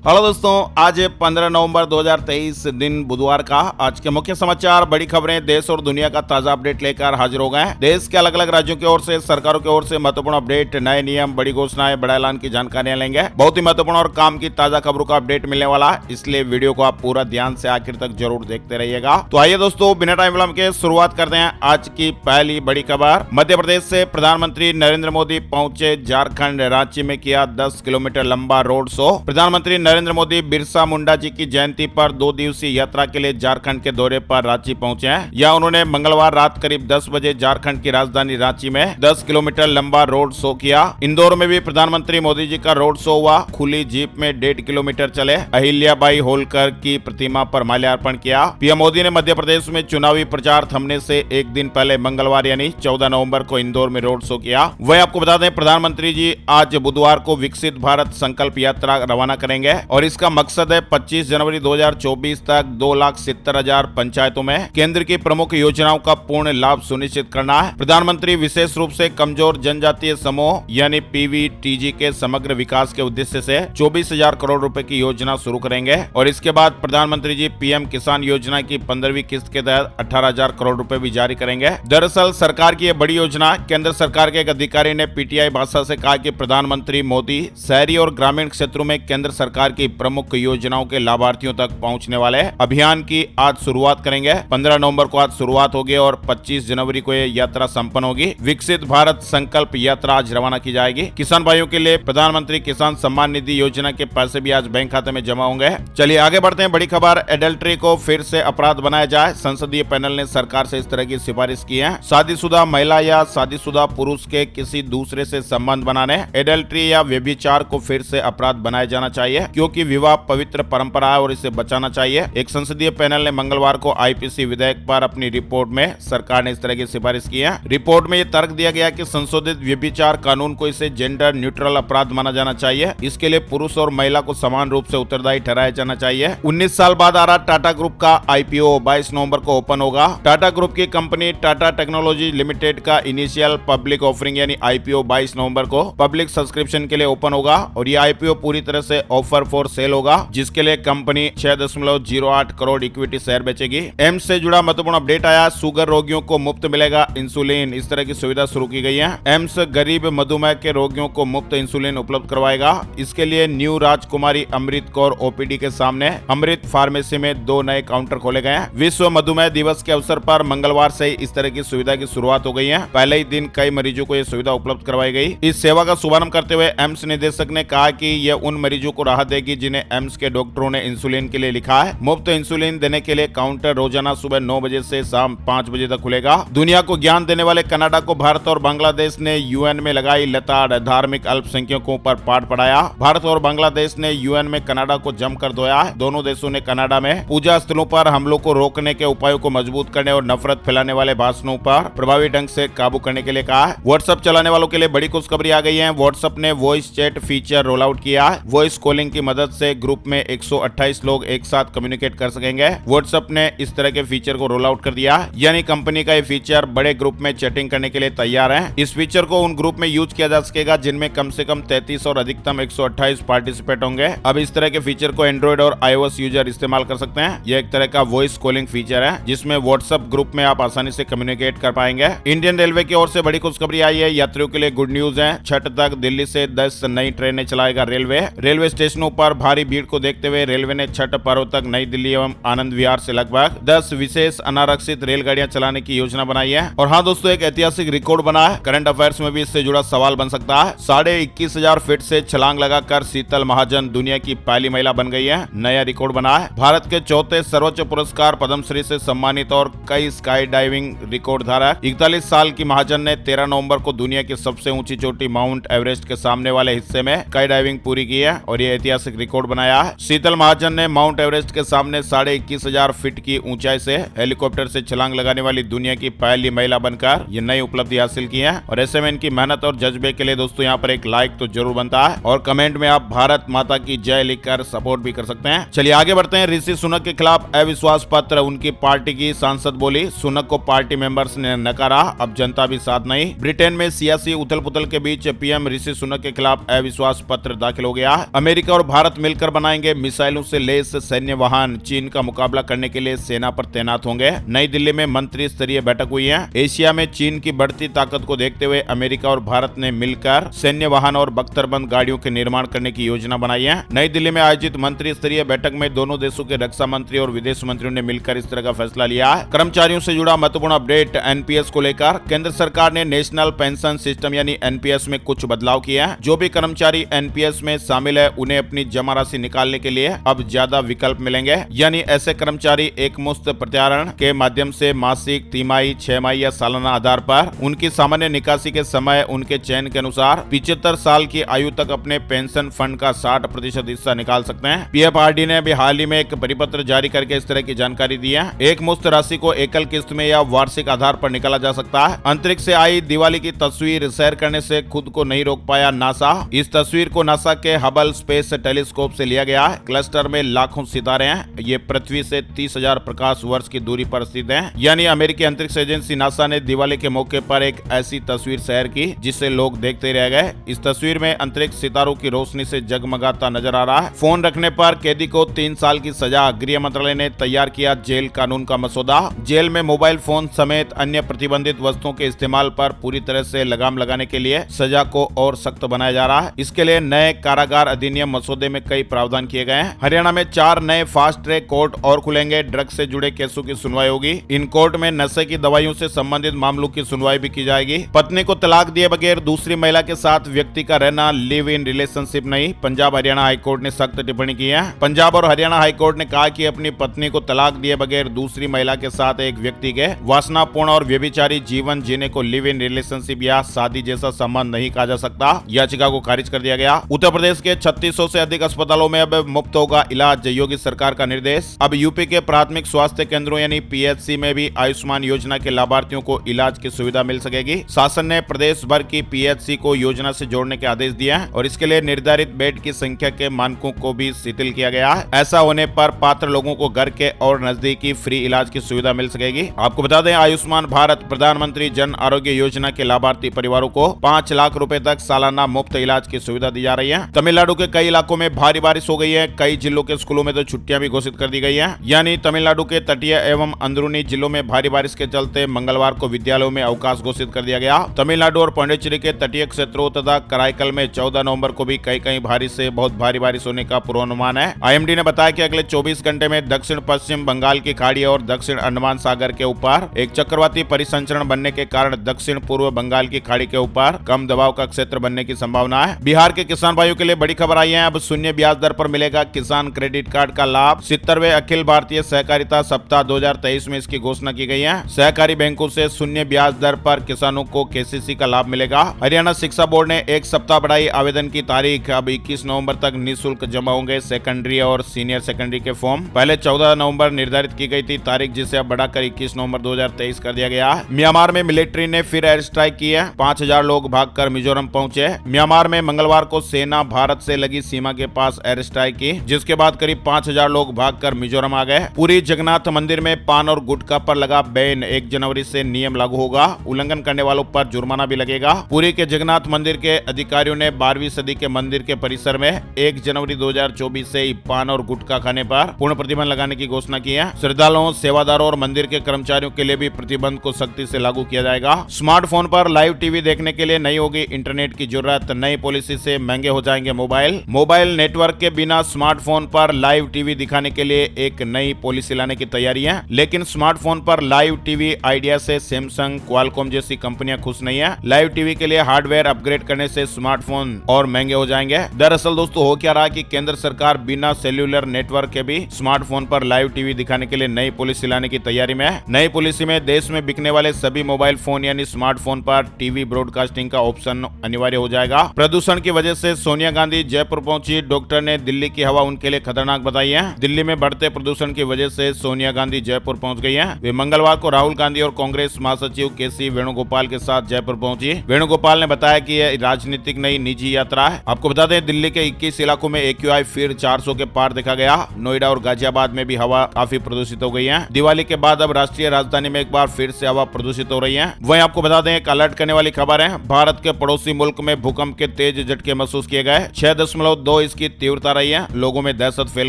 Hello दोस्तों, आज है 15 नवंबर 2023 दिन बुधवार का। आज के मुख्य समाचार, बड़ी खबरें, देश और दुनिया का ताजा अपडेट लेकर हाजिर हो गए हैं। देश के अलग अलग राज्यों की ओर से, सरकारों की ओर से महत्वपूर्ण अपडेट, नए नियम, बड़ी घोषणाएं, बड़ा ऐलान की जानकारियां लेंगे। बहुत ही महत्वपूर्ण और काम की ताजा खबरों का अपडेट मिलने वाला है, इसलिए वीडियो को आप पूरा ध्यान से आखिर तक जरूर देखते रहिएगा। तो आइए दोस्तों, बिना टाइम विलंब के शुरुआत करते हैं आज की पहली बड़ी खबर। मध्य प्रदेश से प्रधानमंत्री नरेंद्र मोदी पहुंचे झारखंड, रांची में किया 10 किलोमीटर लंबा रोड शो। प्रधानमंत्री नरेंद्र मोदी बिरसा मुंडा जी की जयंती पर 2 दिवसीय यात्रा के लिए झारखंड के दौरे पर रांची पहुंचे हैं। यहाँ उन्होंने मंगलवार रात करीब 10 बजे झारखंड की राजधानी रांची में 10 किलोमीटर लंबा रोड शो किया। इंदौर में भी प्रधानमंत्री मोदी जी का रोड शो हुआ। खुली जीप में 1.5 किलोमीटर चले, अहिल्याबाई होलकर की प्रतिमा पर माल्यार्पण किया। पीएम मोदी ने मध्य प्रदेश में चुनावी प्रचार थमने से एक दिन पहले मंगलवार यानी 14 नवंबर को इंदौर में रोड शो किया। वह आपको बता दें, प्रधानमंत्री जी आज बुधवार को विकसित भारत संकल्प यात्रा रवाना करेंगे और इसका मकसद है 25 जनवरी 2024 तक 2,70,000 पंचायतों में केंद्र की प्रमुख योजनाओं का पूर्ण लाभ सुनिश्चित करना है। प्रधानमंत्री विशेष रूप से कमजोर जनजातीय समूह यानी पीवीटीजी के समग्र विकास के उद्देश्य से 24,000 करोड़ रुपए की योजना शुरू करेंगे और इसके बाद प्रधानमंत्री जी पीएम किसान योजना की 15वीं किस्त के तहत 18,000 करोड़ रुपए भी जारी करेंगे। दरअसल सरकार की यह बड़ी योजना, केंद्र सरकार के एक अधिकारी ने पीटीआई भाषा से कहा कि प्रधानमंत्री मोदी शहरी और ग्रामीण क्षेत्रों में केंद्र सरकार की प्रमुख योजनाओं के लाभार्थियों तक पहुंचने वाले अभियान की आज शुरुआत करेंगे। 15 नवंबर को आज शुरुआत होगी और 25 जनवरी को यह यात्रा संपन्न होगी। विकसित भारत संकल्प यात्रा आज रवाना की जाएगी। किसान भाइयों के लिए प्रधानमंत्री किसान सम्मान निधि योजना के पैसे भी आज बैंक खाते में जमा होंगे। चलिए आगे बढ़ते हैं। बड़ी खबर, एडल्ट्री को फिर से अपराध बनाया जाए। संसदीय पैनल ने सरकार से इस तरह की सिफारिश की है। शादीशुदा महिला या शादीशुदा पुरुष के किसी दूसरे से संबंध बनाने, एडल्ट्री या व्यभिचार को फिर से अपराध बनाया जाना चाहिए, क्योंकि विवाह पवित्र परंपरा है और इसे बचाना चाहिए। एक संसदीय पैनल ने मंगलवार को आईपीसी विधेयक पर अपनी रिपोर्ट में सरकार ने इस तरह की सिफारिश की है। रिपोर्ट में यह तर्क दिया गया कि संशोधित व्यभिचार कानून को इसे जेंडर न्यूट्रल अपराध माना जाना चाहिए। इसके लिए पुरुष और महिला को समान रूप से उत्तरदायी ठहराया जाना चाहिए। 19 साल बाद आ रहा टाटा ग्रुप का आईपीओ 22 नवंबर को ओपन होगा। टाटा ग्रुप की कंपनी टाटा टेक्नोलॉजी लिमिटेड का इनिशियल पब्लिक ऑफरिंग यानी आईपीओ 22 नवंबर को पब्लिक सब्सक्रिप्शन के लिए ओपन होगा और यह आईपीओ पूरी तरह से ऑफर फॉर सेल होगा, जिसके लिए कंपनी 6.08 करोड़ इक्विटी शेयर बेचेगी। एम्स से जुड़ा महत्वपूर्ण अपडेट आया। शुगर रोगियों को मुफ्त मिलेगा इंसुलिन, इस तरह की सुविधा शुरू की गई है। एम्स गरीब मधुमेह के रोगियों को मुफ्त इंसुलिन उपलब्ध करवाएगा। इसके लिए न्यू राजकुमारी अमृत कौर ओपीडी के सामने अमृत फार्मेसी में 2 नए काउंटर खोले गए हैं। विश्व मधुमेह दिवस के अवसर पर मंगलवार से इस तरह की सुविधा की शुरुआत हो गई है। पहले ही दिन कई मरीजों को यह सुविधा उपलब्ध करवाई गई। इस सेवा का शुभारंभ करते हुए एम्स निदेशक ने कहा कि यह उन मरीजों को राहत देगी जिन्हें एम्स के डॉक्टरों ने इंसुलिन के लिए लिखा है। मुफ्त इंसुलिन देने के लिए काउंटर रोजाना सुबह 9 बजे से शाम 5 बजे तक खुलेगा। दुनिया को ज्ञान देने वाले कनाडा को भारत और बांग्लादेश ने यूएन में लगाई लताड़, धार्मिक अल्पसंख्यकों पर पाठ पढ़ाया। भारत और बांग्लादेश ने यूएन में कनाडा को जमकर धोया है। दोनों देशों ने कनाडा में पूजा स्थलों पर हमलों को रोकने के उपायों को मजबूत करने और नफरत फैलाने वाले भाषणों पर प्रभावी ढंग से काबू करने के लिए कहा है। व्हाट्सएप चलाने वालों के लिए बड़ी खुशखबरी आ गई है। व्हाट्सएप ने voice chat feature roll out किया है। वॉइस कॉलिंग की मदद से ग्रुप में 128 लोग एक साथ कम्युनिकेट कर सकेंगे। व्हाट्सएप ने इस तरह के फीचर को रोल आउट कर दिया, यानी कंपनी का ये फीचर बड़े ग्रुप में चैटिंग करने के लिए तैयार है। इस फीचर को उन ग्रुप में यूज किया जा सकेगा जिनमें कम से कम 33 और अधिकतम 128 पार्टिसिपेट होंगे। अब इस तरह के फीचर को एंड्रॉइड और iOS यूजर इस्तेमाल कर सकते हैं। यह एक तरह का वॉइस कॉलिंग फीचर है जिसमें व्हाट्सएप ग्रुप में आप आसानी से कम्युनिकेट कर पाएंगे। इंडियन रेलवे की ओर से बड़ी खुशखबरी आई है। यात्रियों के लिए गुड न्यूज है। छठ तक दिल्ली से 10 नई ट्रेनें चलाएगा रेलवे स्टेशनों पर भारी भीड़ को देखते हुए रेलवे ने छठ पर्व तक नई दिल्ली एवं आनंद विहार से लगभग 10 विशेष अनारक्षित रेलगाड़ियां चलाने की योजना बनाई है। और हाँ दोस्तों, एक ऐतिहासिक रिकॉर्ड बना है। करंट अफेयर्स में भी इससे जुड़ा सवाल बन सकता है। 21,500 फीट से छलांग लगाकर शीतल महाजन दुनिया की पहली महिला बन गई है। नया रिकॉर्ड बना है। भारत के चौथे सर्वोच्च पुरस्कार पद्मश्री से सम्मानित और कई स्काई डाइविंग रिकॉर्ड धारक 41 साल की महाजन ने 13 नवंबर को दुनिया की सबसे ऊंची चोटी माउंट एवरेस्ट के सामने वाले हिस्से में स्काई डाइविंग पूरी की है और ये ऐतिहासिक रिकॉर्ड बनाया है। शीतल महाजन ने माउंट एवरेस्ट के सामने 21,500 फीट की ऊंचाई से हेलीकॉप्टर से छलांग लगाने वाली दुनिया की पहली महिला बनकर ये नई उपलब्धि हासिल की है। और ऐसे में इनकी मेहनत और जज्बे के लिए दोस्तों यहाँ पर एक लाइक तो जरूर बनता है और कमेंट में आप भारत माता की जय लिखकर सपोर्ट भी कर सकते हैं। चलिए आगे बढ़ते हैं। ऋषि सुनक के खिलाफ अविश्वास पत्र, उनकी पार्टी की सांसद बोली। सुनक को पार्टी मेंबर्स ने नकारा, अब जनता भी साथ नहीं। ब्रिटेन में सियासी उथल पुथल के बीच पीएम ऋषि सुनक के खिलाफ अविश्वास पत्र दाखिल हो गया। अमेरिका और भारत मिलकर बनाएंगे मिसाइलों से लैस सैन्य वाहन, चीन का मुकाबला करने के लिए सेना पर तैनात होंगे। नई दिल्ली में मंत्री स्तरीय बैठक हुई है। एशिया में चीन की बढ़ती ताकत को देखते हुए अमेरिका और भारत ने मिलकर सैन्य वाहन और बख्तरबंद गाड़ियों के निर्माण करने की योजना बनाई है। नई दिल्ली में आयोजित मंत्री स्तरीय बैठक में दोनों देशों के रक्षा मंत्री और विदेश मंत्रियों ने मिलकर इस तरह का फैसला लिया है। कर्मचारियों से जुड़ा महत्वपूर्ण अपडेट एनपीएस को लेकर केंद्र सरकार ने नेशनल पेंशन सिस्टम यानी एनपीएस में कुछ बदलाव किया है। जो भी कर्मचारी एनपीएस में शामिल है उन्हें अपनी जमा राशि निकालने के लिए अब ज्यादा विकल्प मिलेंगे। यानी ऐसे कर्मचारी एक मुश्त प्रत्यारण के माध्यम से मासिक, तिमाही, 6 माही या सालाना आधार पर उनकी सामान्य निकासी के समय उनके चयन के अनुसार 75 साल की आयु तक अपने पेंशन फंड का 60% हिस्सा निकाल सकते हैं। पीएफआरडी ने अभी हाल ही में एक परिपत्र जारी करके इस तरह की जानकारी दी है। एक मुश्त राशि को एकल किस्त में या वार्षिक आधार पर निकाला जा सकता है। अंतरिक्ष से आई दिवाली की तस्वीर शेयर करने से खुद को नहीं रोक पाया नासा। इस तस्वीर को नासा के हबल स्पेस टेलीस्कोप से लिया गया है। क्लस्टर में लाखों सितारे हैं। ये पृथ्वी से 30,000 प्रकाश वर्ष की दूरी पर स्थित है। यानी अमेरिकी अंतरिक्ष एजेंसी नासा ने दिवाली के मौके पर एक ऐसी तस्वीर शेयर की जिसे लोग देखते रह गए। इस तस्वीर में अंतरिक्ष सितारों की रोशनी से जगमगाता नजर आ रहा है। फोन रखने पर कैदी को 3 साल की सजा। गृह मंत्रालय ने तैयार किया जेल कानून का मसौदा। जेल में मोबाइल फोन समेत अन्य प्रतिबंधित वस्तुओं के इस्तेमाल पर पूरी तरह से लगाम लगाने के लिए सजा को और सख्त बनाया जा रहा है। इसके लिए नए कारागार अधिनियम मसौदे में कई प्रावधान किए गए हैं। हरियाणा में 4 नए फास्ट ट्रैक कोर्ट और खुलेंगे। ड्रग्स से जुड़े केसों की सुनवाई होगी। इन कोर्ट में नशे की दवाइयों से संबंधित मामलों की सुनवाई भी की जाएगी। पत्नी को तलाक दिए बगैर दूसरी महिला के साथ व्यक्ति का रहना लिव इन रिलेशनशिप नहीं। पंजाब हरियाणा हाईकोर्ट ने सख्त टिप्पणी की है। पंजाब और हरियाणा हाईकोर्ट ने कहा कि अपनी पत्नी को तलाक दिए बगैर दूसरी महिला के साथ एक व्यक्ति के वासनापूर्ण और व्यभिचारी जीवन जीने को लिव इन रिलेशनशिप या शादी जैसा संबंध नहीं कहा जा सकता। याचिका को खारिज कर दिया गया। उत्तर प्रदेश के 3600 से अधिक अस्पतालों में अब मुफ्त होगा इलाज। योगी सरकार का निर्देश। अब यूपी के प्राथमिक स्वास्थ्य केंद्रों यानी पीएचसी में भी आयुष्मान योजना के लाभार्थियों को इलाज की सुविधा मिल सकेगी। शासन ने प्रदेश भर की पीएचसी को योजना से जोड़ने के आदेश दिए हैं और इसके लिए निर्धारित बेड की संख्या के मानकों को भी शिथिल किया गया है। ऐसा होने पर पात्र लोगों को घर के और नजदीकी फ्री इलाज की सुविधा मिल सकेगी। आपको बता दें आयुष्मान भारत प्रधानमंत्री जन आरोग्य योजना के लाभार्थी परिवारों को 5 लाख रुपए तक सालाना मुफ्त इलाज की सुविधा दी जा रही है। तमिलनाडु के कई इलाकों में भारी बारिश हो गई है। कई जिलों के स्कूलों में तो छुट्टियां भी घोषित कर दी गई है। यानी तमिलनाडु के तटीय एवं अंदरूनी जिलों में भारी बारिश के चलते मंगलवार को विद्यालयों में अवकाश घोषित कर दिया गया। तमिलनाडु और पांडिचेरी के तटीय क्षेत्रों तथा कराईकल में 14 नवंबर को भी कई भारी से बहुत भारी बारिश होने का पूर्वानुमान है। आईएमडी ने बताया कि अगले 24 घंटे में दक्षिण पश्चिम बंगाल की खाड़ी और दक्षिण अंडमान सागर के ऊपर एक चक्रवाती परिसंचरण बनने के कारण दक्षिण पूर्व बंगाल की खाड़ी के ऊपर कम दबाव का क्षेत्र बनने की संभावना है। बिहार के किसान भाइयों के लिए बड़ी खबर आई है। अब शून्य ब्याज दर पर मिलेगा किसान क्रेडिट कार्ड का लाभ। 70वें अखिल भारतीय सहकारिता सप्ताह 2023 में इसकी घोषणा की गई है। सहकारी बैंकों से शून्य ब्याज दर पर किसानों को केसीसी का लाभ मिलेगा। हरियाणा शिक्षा बोर्ड ने एक सप्ताह बढ़ाई आवेदन की तारीख। अब 21 नवंबर तक निःशुल्क जमा होंगे सेकेंडरी और सीनियर सेकेंडरी के फॉर्म। पहले 14 नवंबर निर्धारित की गई थी तारीख, जिसे अब बढ़ाकर 21 नवंबर 2023 कर दिया गया। म्यांमार में मिलिट्री ने फिर एयर स्ट्राइक की है। 5000 लोग भागकर मिजोरम पहुंचे। म्यांमार में मंगलवार को सेना भारत से लगी सीमा के पास एयर स्ट्राइक की, जिसके बाद करीब 5000 लोग भागकर मिजोरम आ गए। पुरी जगन्नाथ मंदिर में पान और गुटखा पर लगा बैन 1 जनवरी से नियम लागू होगा। उल्लंघन करने वालों पर जुर्माना भी लगेगा। पुरी के जगन्नाथ मंदिर के अधिकारियों ने 12वीं सदी के मंदिर के परिसर में 1 जनवरी 2024 से ही पान और गुटखा खाने पर पूर्ण प्रतिबंध लगाने की घोषणा की है। श्रद्धालुओं, सेवादारों और मंदिर के कर्मचारियों के लिए भी प्रतिबंध को सख्ती से लागू किया जाएगा। स्मार्टफोन पर लाइव टीवी देखने के लिए नहीं होगी इंटरनेट की जरूरत। नई पॉलिसी से महंगे हो जाएंगे मोबाइल नेटवर्क के बिना स्मार्टफोन पर लाइव टीवी दिखाने के लिए एक नई पॉलिसी लाने की तैयारी है। लेकिन स्मार्टफोन पर लाइव टीवी आइडिया से सैमसंग, क्वालकॉम जैसी कंपनियां खुश नहीं है। लाइव टीवी के लिए हार्डवेयर अपग्रेड करने से स्मार्टफोन और महंगे हो जाएंगे। दरअसल दोस्तों हो क्या रहा कि केंद्र सरकार बिना सेल्यूलर नेटवर्क के भी स्मार्टफोन पर लाइव टीवी दिखाने के लिए नई पॉलिसी लाने की तैयारी में है। नई पॉलिसी में देश में बिकने वाले सभी मोबाइल फोन यानी स्मार्टफोन पर टीवी ब्रॉडकास्टिंग का ऑप्शन अनिवार्य हो जाएगा। प्रदूषण की वजह से सोनिया गांधी जयपुर पहुंची। डॉक्टर ने दिल्ली की हवा उनके लिए खतरनाक बताई है। दिल्ली में बढ़ते प्रदूषण की वजह से सोनिया गांधी जयपुर पहुंच गई हैं। वे मंगलवार को राहुल गांधी और कांग्रेस महासचिव केसी वेणुगोपाल के साथ जयपुर पहुंची। वेणुगोपाल ने बताया कि यह राजनीतिक नई निजी यात्रा है। आपको बता दें दिल्ली के 21 इलाकों में AQI फिर 400 के पार देखा गया। नोएडा और गाजियाबाद में भी हवा काफी प्रदूषित हो गई है। दिवाली के बाद अब राष्ट्रीय राजधानी में एक बार फिर से हवा प्रदूषित हो रही है। वहीं आपको बता दें एक अलर्ट करने वाली खबर है। भारत के पड़ोसी मुल्क में भूकंप के तेज झटके महसूस किए गए। 6.2 इसकी तीव्रता रही है, लोगों में दहशत फैल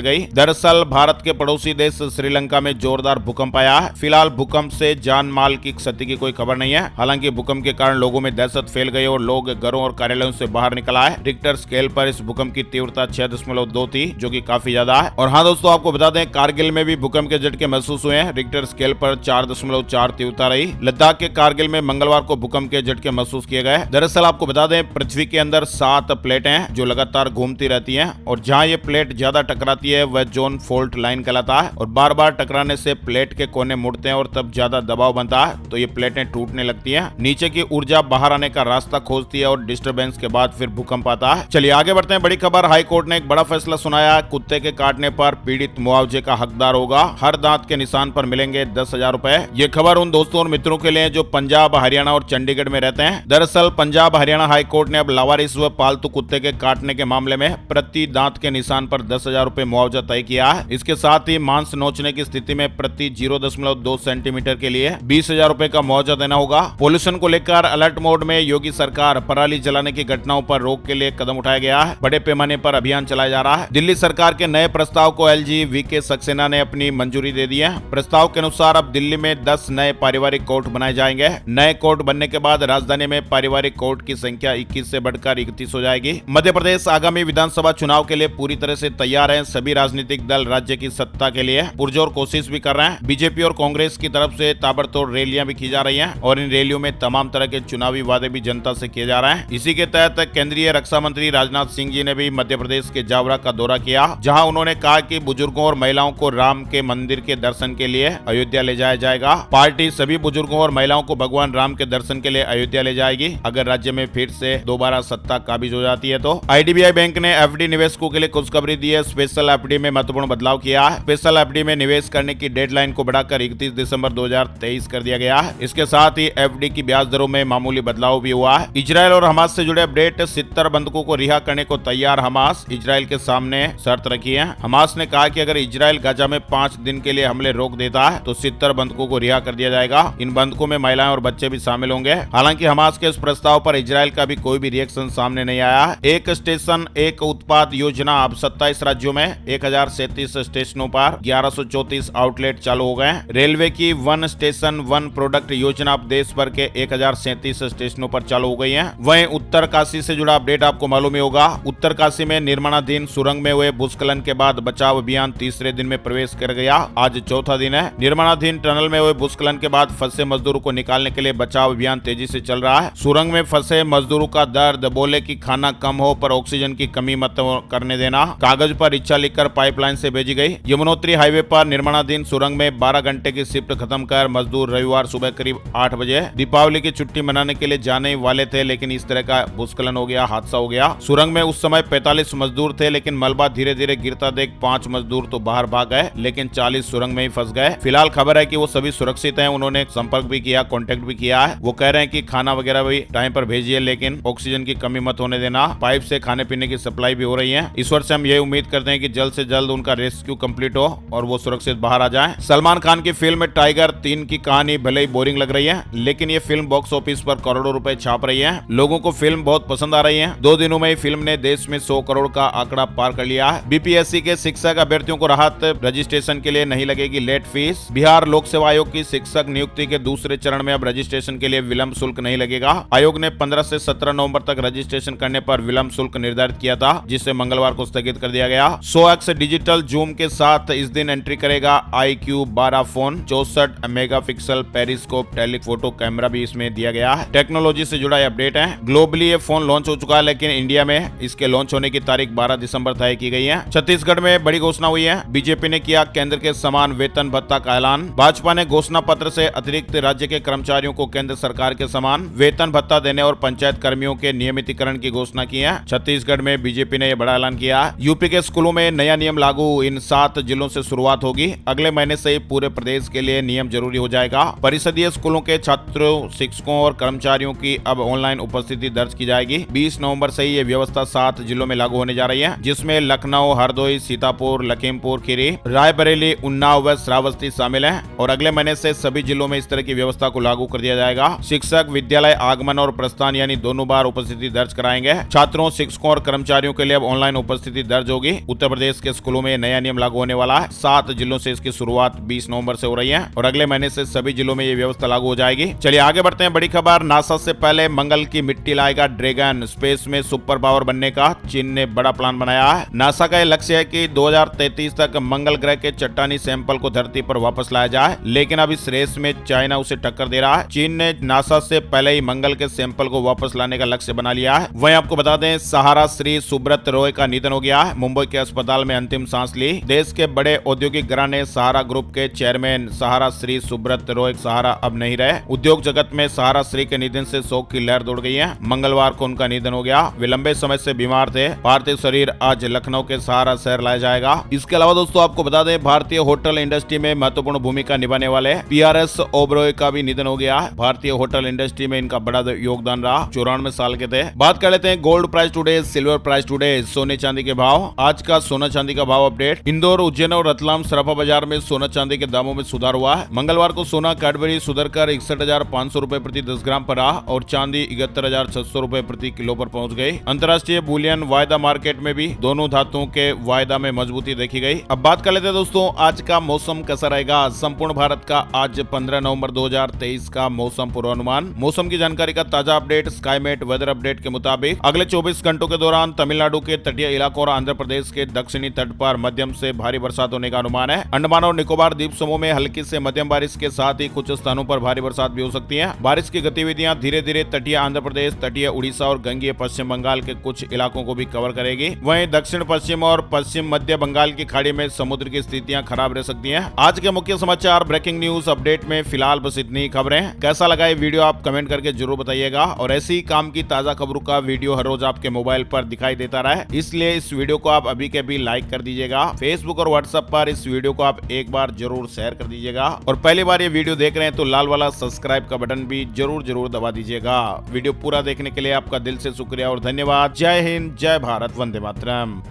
गई। दरअसल भारत के पड़ोसी देश श्रीलंका में जोरदार भूकंप आया है। फिलहाल भूकंप से जान माल की क्षति की कोई खबर नहीं है। हालांकि भूकंप के कारण लोगों में दहशत फैल गई और लोग घरों और कार्यालयों से बाहर निकल आए। रिक्टर स्केल पर इस भूकंप की तीव्रता 6.2 थी, जो कि काफी ज्यादा है। और हाँ दोस्तों, आपको बता दें कारगिल में भी भूकंप के झटके महसूस हुए हैं। रिक्टर स्केल पर 4.4 तीव्रता रही। लद्दाख के कारगिल में मंगलवार को भूकंप के झटके महसूस किए गए। दरअसल आपको बता दें, पृथ्वी के अंदर 7 प्लेटें हैं जो लगातार घूमती रहती हैं, और जहां ये प्लेट ज्यादा टकराती है वह जोन फॉल्ट लाइन कहलाता है। और बार बार टकराने से प्लेट के कोने मुड़ते हैं और तब ज्यादा दबाव बनता है, तो ये प्लेटें टूटने लगती हैं। नीचे की ऊर्जा बाहर आने का रास्ता खोजती है और डिस्टरबेंस के बाद फिर भूकंप आता है। चलिए आगे बढ़ते हैं। बड़ी खबर, हाई कोर्ट ने एक बड़ा फैसला सुनाया। कुत्ते के काटने पर पीड़ित मुआवजे का हकदार होगा। हर दांत के निशान पर मिलेंगे 10,000 रुपए। ये खबर उन दोस्तों और मित्रों के लिए जो पंजाब, हरियाणा और चंडीगढ़ में रहते हैं। दरअसल पंजाब हरियाणा हाई कोर्ट ने अब लावारिस व पालतू कुत्ते के काटने के मामले में प्रति दांत के निशान पर 10,000 रुपए मुआवजा तय किया है। इसके साथ ही मांस नोचने की स्थिति में प्रति 0.2 सेंटीमीटर के लिए 20,000 रुपए का मुआवजा देना होगा। पोल्यूशन को लेकर अलर्ट मोड में योगी सरकार, पराली जलाने की घटनाओं पर रोक के लिए कदम उठाया गया है। बड़े पैमाने पर अभियान चलाया जा रहा है। दिल्ली सरकार के नए प्रस्ताव को एलजी वीके सक्सेना ने अपनी मंजूरी दे दी है। प्रस्ताव के अनुसार अब दिल्ली में 10 नए पारिवारिक कोर्ट बनाए जाएंगे। नए कोर्ट बनने के बाद राजधानी में पारिवारिक कोर्ट की संख्या 21 से बढ़कर 31 हो जाएगी। मध्य प्रदेश आगामी विधानसभा चुनाव के लिए पूरी तरह से तैयार है। सभी राजनीतिक दल राज्य की सत्ता के लिए पुरजोर कोशिश भी कर रहे हैं। बीजेपी और कांग्रेस की तरफ से ताबड़तोड़ रैलियां भी की जा रही हैं और इन रैलियों में तमाम तरह के चुनावी वादे भी जनता से किए जा रहे हैं। इसी के तहत केंद्रीय रक्षा मंत्री राजनाथ सिंह जी ने भी मध्य प्रदेश के जावरा का दौरा किया, जहां उन्होंने कहा कि बुजुर्गों और महिलाओं को राम के मंदिर के दर्शन के लिए अयोध्या ले जाया जाएगा। पार्टी सभी बुजुर्गों और महिलाओं को भगवान राम के दर्शन के लिए अयोध्या ले जाएगी अगर राज्य में फिर से दोबारा सत्ता काबिज हो जाती है तो। आईडीबीआई बैंक ने एफडी निवेशकों के लिए खुशखबरी दी है। स्पेशल एफडी में महत्वपूर्ण बदलाव किया है। स्पेशल एफडी में निवेश करने की डेडलाइन को बढ़ाकर 31 दिसंबर 2023 कर दिया गया है। इसके साथ ही एफडी की ब्याज दरों में मामूली बदलाव भी हुआ है। इजरायल और हमास से जुड़े अपडेट, 70 बंधकों को रिहा करने को तैयार हमास। इजरायल के सामने शर्त रखी है। हमास ने कहा कि अगर इजरायल गाजा में 5 दिन के लिए हमले रोक देता है तो 70 बंधकों को रिहा कर दिया जाएगा। इन बंधकों में महिलाएं और बच्चे भी शामिल होंगे। हालांकि हमास के इस प्रस्ताव पर इजरायल का भी कोई भी रिएक्शन सामने नहीं आया। एक स्टेशन एक उत्पाद योजना अब 27 राज्यों में 1037 स्टेशनों पर 1134 आउटलेट चालू हो गए। रेलवे की वन स्टेशन वन प्रोडक्ट योजना अब देश भर के 1037 स्टेशनों पर चालू हो गई है। वहीं उत्तरकाशी से जुड़ा अपडेट आपको मालूम ही होगा। उत्तरकाशी में निर्माणाधीन सुरंग में हुए भूस्खलन के बाद बचाव अभियान तीसरे दिन में प्रवेश कर गया। आज चौथा दिन है। निर्माणाधीन टनल में हुए भूस्खलन के बाद फंसे मजदूरों को निकालने के लिए बचाव अभियान तेजी से चल रहा है। सुरंग में फंसे मजदूरों का दर्द, बोले कि खाना कम हो पर ऑक्सीजन की कमी मत करने देना। कागज पर इच्छा लिखकर पाइपलाइन से भेजी गई। यमुनोत्री हाईवे पर निर्माणाधीन सुरंग में 12 घंटे की शिफ्ट खत्म कर मजदूर रविवार सुबह करीब 8 बजे दीपावली की छुट्टी मनाने के लिए जाने वाले थे, लेकिन इस तरह का भूस्खलन हो गया, हादसा हो गया। सुरंग में उस समय 45 मजदूर थे, लेकिन मलबा धीरे धीरे गिरता देख 5 मजदूर तो बाहर भाग गए, लेकिन 40 सुरंग में ही फंस गए। फिलहाल खबर है कि वो सभी सुरक्षित हैं। उन्होंने संपर्क भी किया, कांटेक्ट भी किया है। वो कह रहे हैं कि खाना वगैरह भी टाइम पर भेजिए, लेकिन ऑक्सीजन की कमी मत होने देना। पाइप से खाने पीने की सप्लाई भी हो रही है। ईश्वर से हम ये उम्मीद करते हैं कि जल्द से जल्द उनका रेस्क्यू कंप्लीट हो और वो सुरक्षित बाहर आ जाएं। सलमान खान की फिल्म टाइगर 3 की कहानी भले ही बोरिंग लग रही है, लेकिन ये फिल्म बॉक्स ऑफिस पर करोड़ों रुपए छाप रही है। लोगों को फिल्म बहुत पसंद आ रही है। 2 दिनों में ही फिल्म ने देश में 100 करोड़ का आंकड़ा पार कर लिया है। बीपीएससी के शिक्षक अभ्यर्थियों को राहत, रजिस्ट्रेशन के लिए नहीं लगेगी लेट फीस। बिहार लोक सेवा आयोग की शिक्षक नियुक्ति के दूसरे चरण में अब रजिस्ट्रेशन के लिए विलंब शुल्क नहीं लगेगा। आयोग ने 15 से 17 नवंबर तक रजिस्ट्रेशन करने पर विलंब शुल्क निर्धारित किया था, जिसे मंगलवार को स्थगित कर दिया गया। 100x डिजिटल जूम के साथ इस दिन एंट्री करेगा iQ12 phone. 64 megapixel periscope telephoto camera भी इसमें दिया गया है। टेक्नोलॉजी से जुड़ा अपडेट है। ग्लोबली ये फोन लॉन्च हो चुका है, लेकिन इंडिया में इसके लॉन्च होने की तारीख 12 दिसंबर तय की गई है। छत्तीसगढ़ में बड़ी घोषणा हुई है। बीजेपी ने किया केंद्र के समान वेतन भत्ता का ऐलान। भाजपा ने घोषणा पत्र से अतिरिक्त राज्य के कर्मचारियों को केंद्र सरकार के समान वेतन भत्ता देने और पंचायत कर्मियों के नियमितीकरण की घोषणा की है। छत्तीसगढ़ में बीजेपी ने यह बड़ा ऐलान किया। यूपी के स्कूलों में नया नियम लागू। इन 7 जिलों से शुरुआत होगी। अगले महीने से पूरे प्रदेश के लिए नियम जरूरी हो जाएगा। परिषदीय स्कूलों के छात्रों, शिक्षकों और कर्मचारियों की अब ऑनलाइन उपस्थिति दर्ज की जाएगी। 20 नवंबर से ये व्यवस्था 7 जिलों में लागू होने जा रही है, जिसमें लखनऊ, हरदोई, सीतापुर, लखीमपुर खीरी, रायबरेली, उन्नाव व श्रावस्ती शामिल है। और अगले महीने से सभी जिलों में इस तरह की व्यवस्था को लागू कर दिया जाएगा। शिक्षक विद्यालय आगमन और प्रस्थान यानी दोनों बार उपस्थिति दर्ज कराएंगे। छात्रों, शिक्षकों और कर्मचारियों के लिए अब ऑनलाइन उपस्थिति दर्ज होगी। उत्तर प्रदेश के स्कूलों में नया नियम लागू होने वाला है। 7 जिलों से इसकी शुरुआत 20 नवंबर से हो रही है और अगले महीने से सभी जिलों में ये व्यवस्था लागू हो जाएगी। चलिए आगे बढ़ते हैं। बड़ी खबर, नासा से पहले मंगल की मिट्टी लाएगा ड्रैगन। स्पेस में सुपर पावर बनने का चीन ने बड़ा प्लान बनाया है। नासा का यह लक्ष्य है कि 2033 तक मंगल ग्रह के चट्टानी सैंपल को धरती पर वापस लाया जाए, लेकिन अब इस रेस में चाइना उसे टक्कर दे रहा है। चीन ने नासा से पहले ही मंगल के सैंपल को वापस लाने का लक्ष्य बना लिया है। वहीं आपको बता दें, सहारा श्री सुब्रत रॉय का निधन हो गया है। मुंबई के अस्पताल में अंतिम सांस ली। देश के बड़े औद्योगिक घराने सहारा ग्रुप के चेयरमैन सहारा श्री सुब्रत रॉय सहारा अब नहीं रहे। उद्योग जगत में सहारा श्री के निधन से शोक की लहर दौड़ गई है। मंगलवार को उनका निधन हो गया। वे लंबे समय से बीमार थे। पार्थिव शरीर आज लखनऊ के सहारा शहर लाया जाएगा। इसके अलावा दोस्तों आपको बता दें, भारतीय होटल इंडस्ट्री में महत्वपूर्ण भूमिका निभाने वाले PRS ओबरॉय का भी निधन हो गया है। भारतीय होटल इंडस्ट्री में इनका बड़ा योगदान रहा। 94 साल के थे। बात कर लेते हैं gold price today, silver price today, सोने चांदी के भाव। आज का सोना चांदी का भाव अपडेट। इंदौर, उज्जैन और रतलाम सराफा बाजार में सोना चांदी के दामों में सुधार हुआ है। मंगलवार को सोना कैडबरी सुधरकर 61,500 रुपए प्रति 10 ग्राम पर रहा और चांदी 71,600 रुपए प्रति किलो पर पहुंच गई। अंतर्राष्ट्रीय बुलियन वायदा मार्केट में भी दोनों धातुओं के वायदा में मजबूती देखी गई। अब बात कर लेते हैं दोस्तों, आज का मौसम कैसा रहेगा। संपूर्ण भारत का आज 15 नवंबर 2023 का मौसम पूर्वानुमान। मौसम की जानकारी का ताजा अपडेट स्काईमेट वेदर अपडेट के मुताबिक अगले 24 घंटों के दौरान तमिलनाडु के तटीय इलाकों और आंध्र प्रदेश के दक्षिणी तट पर मध्यम से भारी बरसात होने का अनुमान है। अंडमान और निकोबार द्वीप समूह में हल्की से मध्यम बारिश के साथ ही कुछ स्थानों पर भारी बरसात भी हो सकती है। बारिश की गतिविधियां धीरे धीरे तटीय आंध्र प्रदेश, तटीय उड़ीसा और गंगीय पश्चिम बंगाल के कुछ इलाकों को भी कवर करेगी। वहीं दक्षिण पश्चिम और पश्चिम मध्य बंगाल की खाड़ी में समुद्र की स्थितियां खराब रह सकती हैं। आज के मुख्य समाचार ब्रेकिंग न्यूज अपडेट में फिलहाल बस इतनी खबरें। कैसा लगा ये वीडियो आप कमेंट करके जरूर बताइएगा और ऐसी काम की ताजा खबरों का वीडियो हर रोज आपके मोबाइल पर दिखाई देता रहे, इसलिए इस वीडियो को आप अभी के अभी लाइक कर दीजिएगा। फेसबुक और व्हाट्सएप पर इस वीडियो को आप एक बार जरूर शेयर कर दीजिएगा और पहली बार ये वीडियो देख रहे हैं तो लाल वाला सब्सक्राइब का बटन भी जरूर दबा दीजिएगा। वीडियो पूरा देखने के लिए आपका दिल से शुक्रिया और धन्यवाद। जय हिंद, जय भारत, वंदे मातरम।